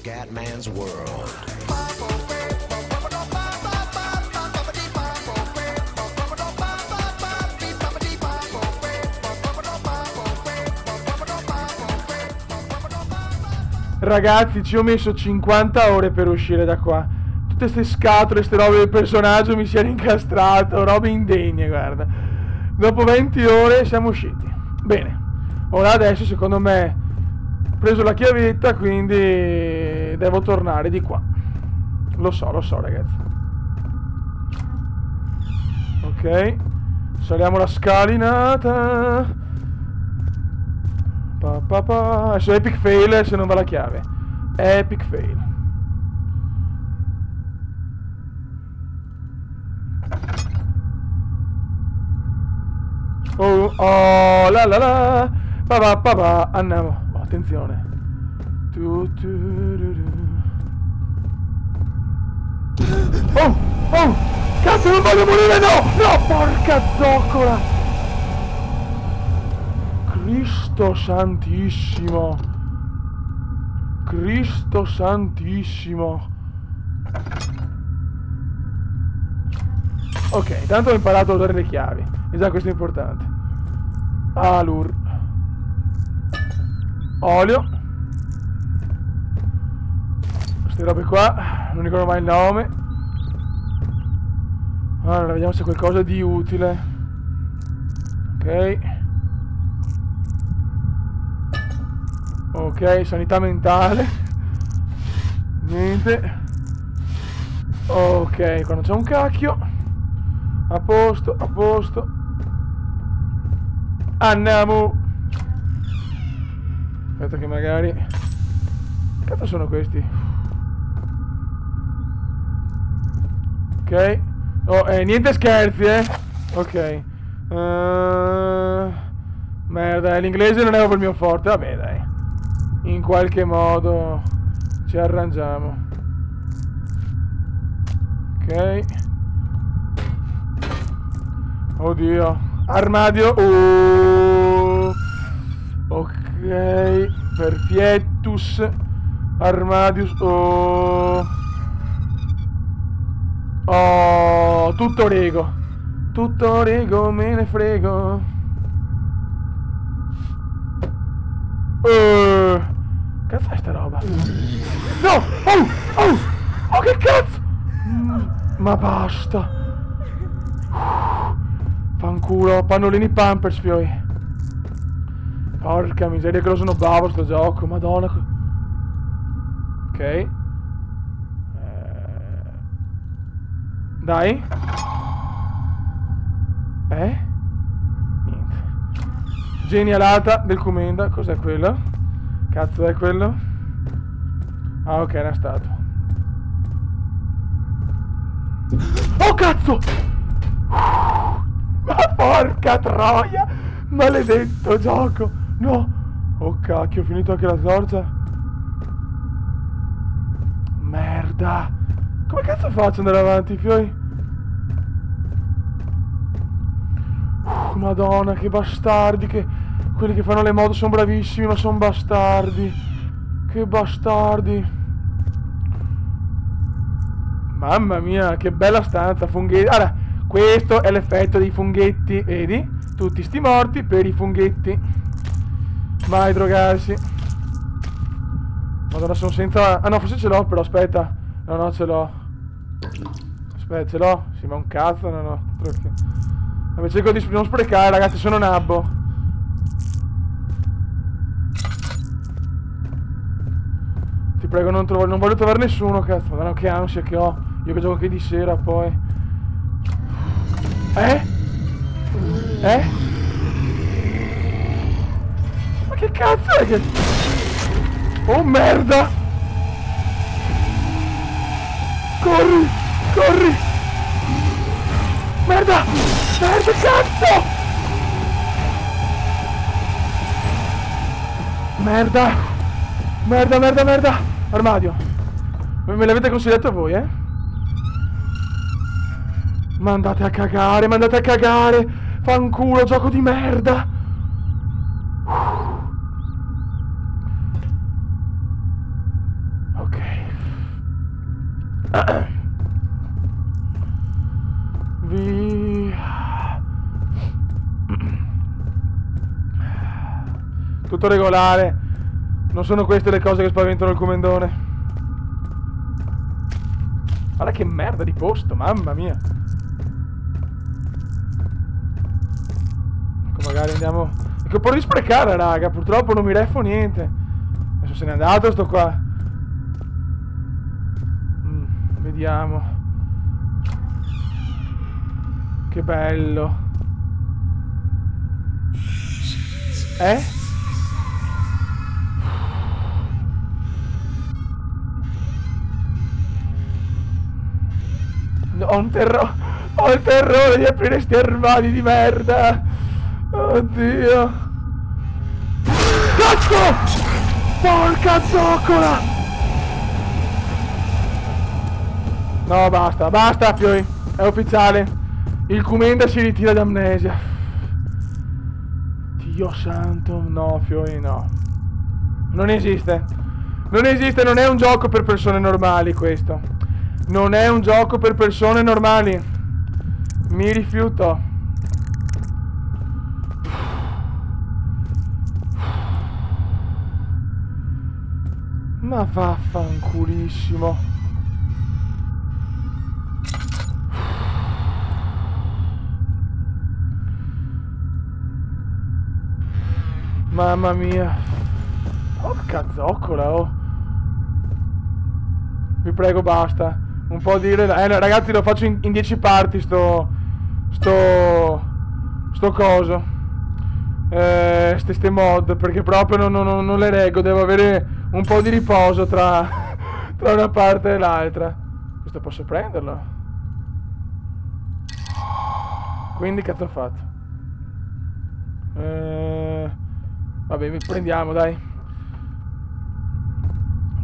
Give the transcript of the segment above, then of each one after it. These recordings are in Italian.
Scatman's World. Ragazzi, ci ho messo 50 ore per uscire da qua. Tutte ste scatole, ste robe del personaggio mi si era incastrato, robe indegne, guarda. Dopo 20 ore siamo usciti. Bene. Ora adesso secondo me ho preso la chiavetta, quindi devo tornare di qua. Lo so ragazzi. Ok. Saliamo la scalinata. Adesso epic fail se non va la chiave. Epic fail. Oh la la la. Pa. Andiamo. Oh, attenzione. Oh! Cazzo, non voglio morire, no! Porca zoccola! Cristo santissimo! Cristo santissimo! Ok, tanto ho imparato a usare le chiavi. E già questo è importante. Allure. Olio. Queste robe qua, non ricordo mai il nome. Allora, vediamo se c'è qualcosa di utile. Ok. Ok, sanità mentale. Niente. Ok, qua non c'è un cacchio. A posto. Andiamo. Aspetta che magari... Che cazzo sono questi? Ok. Oh, niente scherzi, Ok. Merda, l'inglese non è proprio il mio forte. Vabbè, dai. In qualche modo ci arrangiamo. Ok. Oddio. Armadio. Ok. Perfettus. Armadius. Oh, tutto rego, me ne frego. Cazzo è sta roba? No! Oh, che cazzo! Ma basta. Fanculo, pannolini Pampers, fioi. Porca miseria che lo sono bravo sto gioco, madonna. Ok. Dai. Niente. Genialata del Comenda. Cos'è quello? Cazzo è quello? Ah, ok, era stato. Oh, cazzo! Ma porca troia! Maledetto gioco! No! Oh, cacchio, ho finito anche la sorcia. Merda! Come cazzo faccio ad andare avanti, fioi? Madonna, che bastardi, che... Quelli che fanno le moto sono bravissimi, ma sono bastardi. Che bastardi. Mamma mia, che bella stanza, funghetti. Allora, questo è l'effetto dei funghetti, vedi? Tutti sti morti per i funghetti. Mai drogarsi. Madonna, sono senza... Ah no, forse ce l'ho, però aspetta. No, ce l'ho. Aspetta, ce l'ho? Sì, ma un cazzo, no. Vabbè, cerco di non sprecare, ragazzi, sono nabbo. Ti prego, non voglio trovare nessuno, cazzo. Madonna, che ansia che ho. Io che gioco anche di sera, poi. Ma che cazzo è che... Oh, merda! Corri! Merda, cazzo! Merda! Armadio. Me l'avete consigliato voi, Ma andate a cagare! Fanculo, gioco di merda! Ok. Tutto regolare. Non sono queste le cose che spaventano il comendone. Guarda che merda di posto, mamma mia. Ecco, magari andiamo. Ecco, può risprecare, raga. Purtroppo non mi refo niente. Adesso se n'è andato sto qua. Vediamo. Che bello. No, ho il terrore di aprire sti armadi di merda. Oddio. Cazzo! Porca zoccola! No, basta, Fioi. È ufficiale. Il Comenda si ritira d'amnesia. Dio santo. No, Fioi, no. Non esiste. Non è un gioco per persone normali questo. Non è un gioco per persone normali. Mi rifiuto. Ma vaffanculissimo. Mamma mia. Porca zoccola, oh. Vi prego, basta. Un po' di ragazzi, lo faccio in 10 parti sto coso. Ste mod, perché proprio non le reggo. Devo avere un po' di riposo tra una parte e l'altra. Questo posso prenderlo? Quindi cazzo ho fatto? Vabbè, prendiamo, dai.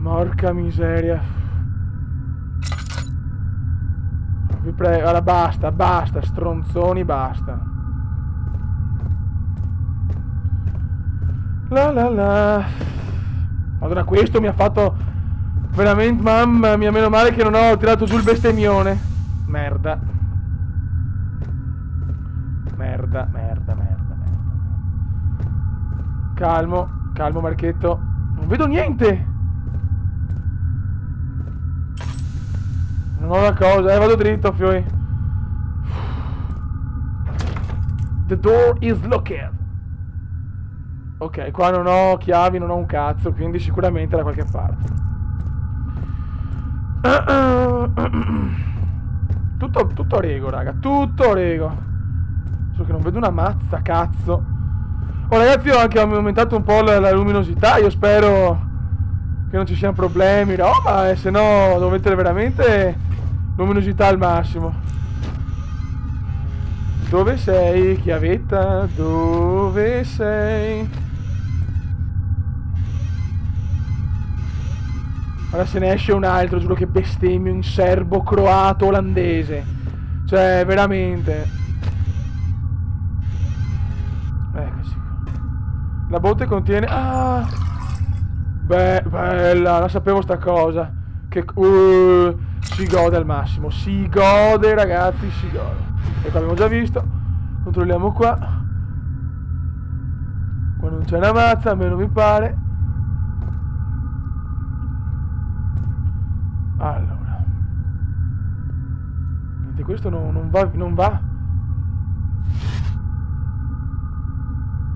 Porca miseria. Vi prego, ora basta, stronzoni, basta. La. Madonna, questo mi ha fatto veramente, mamma mia, meno male che non ho tirato giù il bestemmione. Merda. Calmo, Marchetto. Non vedo niente. Non ho la cosa, vado dritto, Fioi. The door is locked. Ok, qua non ho chiavi, non ho un cazzo, quindi sicuramente da qualche parte. Tutto rego, raga, tutto rego. Solo che non vedo una mazza, cazzo. Oh, ragazzi, ho anche aumentato un po' la luminosità, io spero che non ci siano problemi, roba, se no devo mettere veramente luminosità al massimo. Dove sei, chiavetta? Dove sei? Ora se ne esce un altro, giuro che bestemmio in serbo, croato, olandese. Cioè, veramente. Eccoci. La botte contiene... Ah! Beh, bella, la sapevo sta cosa. Che... si gode al massimo. Si gode, ragazzi, si gode. E qua abbiamo già visto. Controlliamo qua. Qua non c'è una mazza, almeno mi pare. Allora. Niente, questo non va.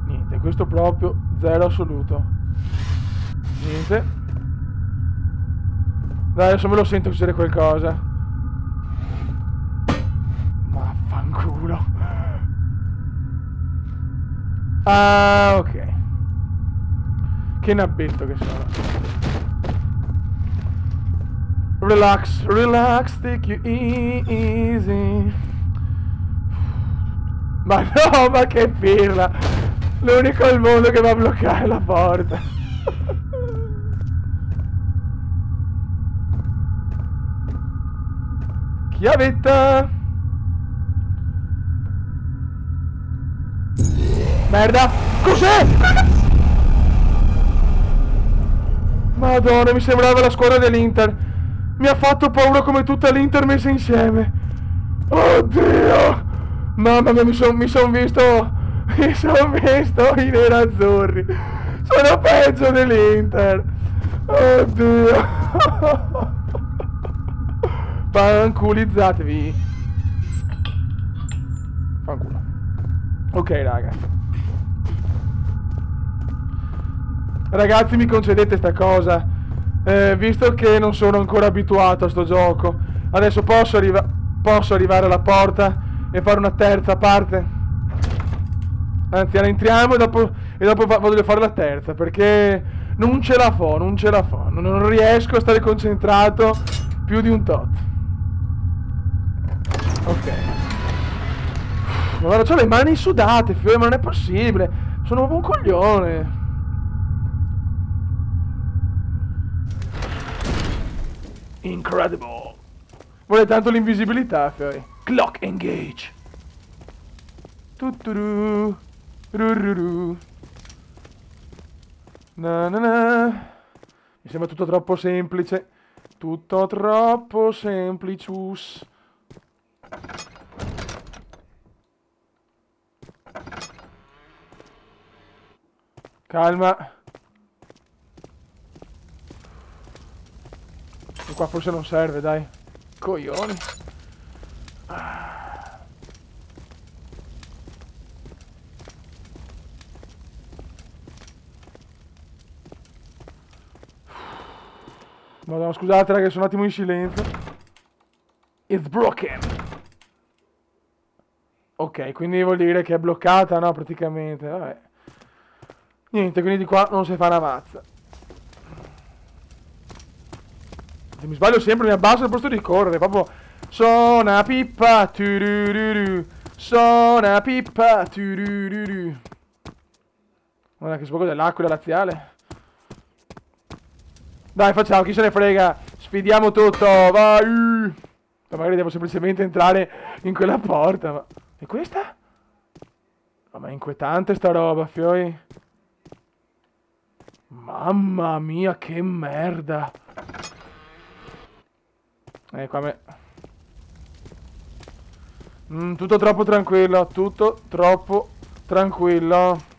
Niente, questo proprio zero assoluto. Niente. Dai, adesso me lo sento succedere qualcosa. Vaffanculo. Ah, ok. Che nabbetto che sono. Relax, take you easy. Ma no, ma che pirla. L'unico al mondo che va a bloccare la porta. Chiavetta. Merda. Cos'è? Madonna, mi sembrava la squadra dell'Inter. Mi ha fatto paura come tutta l'Inter messa insieme. Oddio! Mamma mia, mi son visto... Mi son visto i nerazzurri. Sono peggio dell'Inter. Oddio. Fanculizzatevi. Fanculo. Ok, raga. Ragazzi, mi concedete sta cosa. Visto che non sono ancora abituato a sto gioco, adesso posso arrivare alla porta e fare una terza parte. Anzi, entriamo e dopo voglio fare la terza, perché non ce la fo. Non riesco a stare concentrato più di un tot. Ok. Allora, ho le mani sudate, figlio, ma non è possibile. Sono proprio un coglione. Incredible. Vuole tanto l'invisibilità, figlio. Clock engage. Tuturu. Rururu. Na na na. Mi sembra tutto troppo semplice. Tutto troppo semplicius. Calma. E qua forse non serve, dai. Coglioni. Madonna, scusate ragazzi, sono un attimo in silenzio. It's broken. Ok, quindi vuol dire che è bloccata, no? Praticamente, vabbè. Niente, quindi di qua non si fa una mazza. Se mi sbaglio sempre mi abbasso al posto di correre, proprio... Suona pippa, turururu. Suona pippa, turururu. Guarda che sfogo dell'acqua laziale. Dai, facciamo, chi se ne frega. Sfidiamo tutto, vai. Ma magari devo semplicemente entrare in quella porta, ma... E questa? No, ma è inquietante sta roba, fioi. Mamma mia, che merda. Qua me... tutto troppo tranquillo, tutto troppo tranquillo.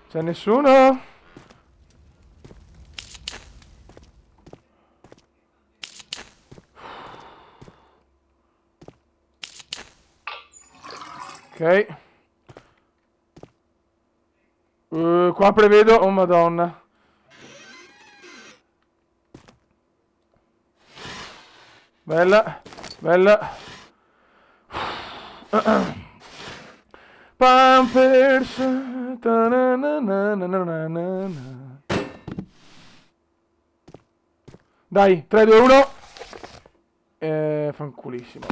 C'è nessuno? Ok. Qua prevedo... Oh madonna. Bella, bella. Pampers. Dai, 3, 2, 1. Fanculissimo.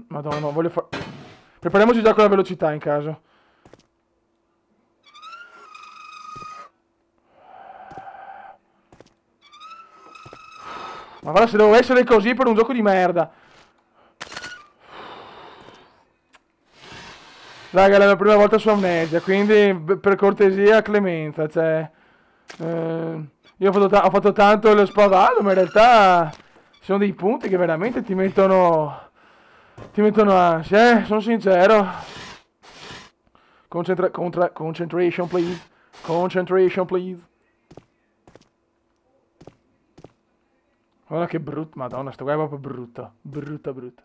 Madonna, no, voglio fare... Prepariamoci già con la velocità in caso. Ma guarda se devo essere così per un gioco di merda. Raga, è la mia prima volta su Amnesia, quindi per cortesia clemenza, cioè... io ho fatto tanto lo spavaldo, ma in realtà... Ci sono dei punti che veramente ti mettono... Ti mettono ansia, sono sincero. Concentration, please. Concentration, please. Guarda che brutto, madonna, sto qua è proprio brutto. Brutto, brutto.